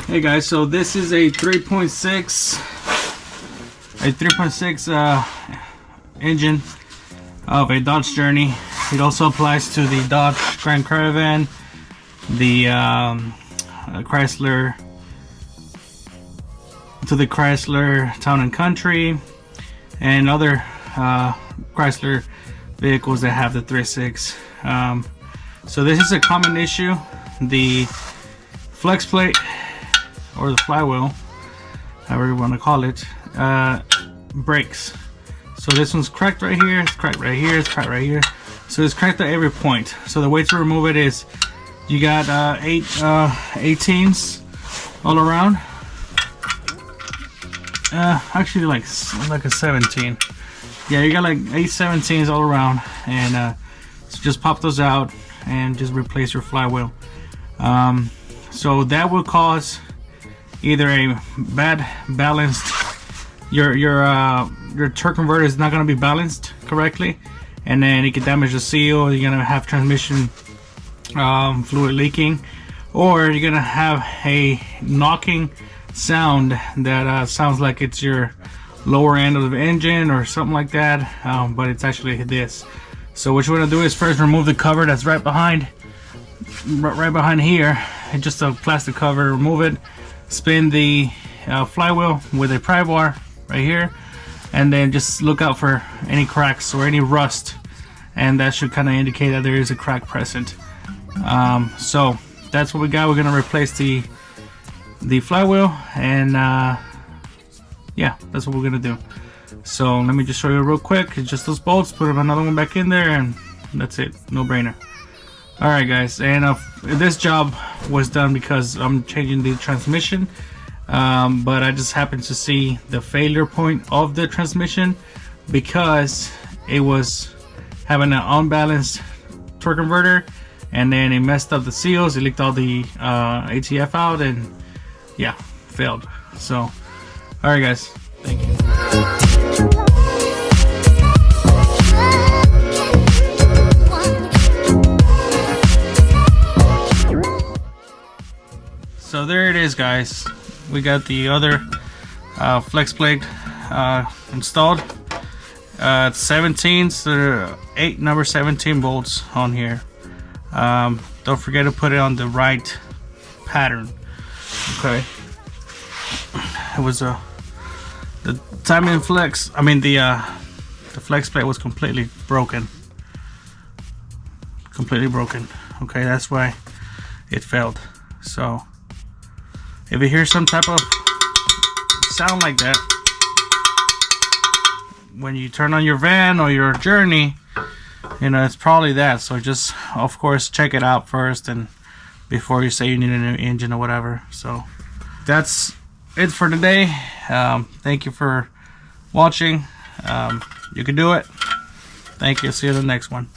Hey guys, so this is a 3.6 engine of a Dodge Journey. It also applies to the Dodge Grand Caravan, the Chrysler Town and Country, and other Chrysler vehicles that have the 3.6. So this is a common issue. The flex plate, or the flywheel, however you want to call it, breaks. So this one's cracked right here, it's cracked right here, it's cracked right here. So it's cracked at every point. So the way to remove it is you got 8 18s all around. Actually like a 17. Yeah, you got like 8 17s all around, and so just pop those out and just replace your flywheel. So that will cause either a bad balanced, your torque converter is not going to be balanced correctly, and then it can damage the seal. You're going to have transmission fluid leaking, or you're going to have a knocking sound that sounds like it's your lower end of the engine or something like that, but it's actually this. So what you want to do is first remove the cover that's right behind here, and just a plastic cover. Remove it, spin the flywheel with a pry bar right here, and then just look out for any cracks or any rust, and that should kind of indicate that there is a crack present. So that's what we got. We're gonna replace the flywheel, and yeah, that's what we're gonna do. So let me just show you real quick. It's just those bolts. Put another one back in there, and that's it. No brainer. Alright guys, and this job was done because I'm changing the transmission, but I just happened to see the failure point of the transmission because it was having an unbalanced torque converter, and then it messed up the seals. It leaked all the ATF out, and yeah, failed. So alright guys, thank you. So there it is guys, we got the other flex plate installed. 17s, there are 8 number 17 bolts on here. Don't forget to put it on the right pattern. Okay, it was the timing flex, I mean the flex plate was completely broken. Okay, that's why it failed. So if you hear some type of sound like that when you turn on your van or your Journey, you know, it's probably that. So just, of course, check it out first, and before you say you need a new engine or whatever. So that's it for today. Thank you for watching. You can do it. Thank you. See you in the next one.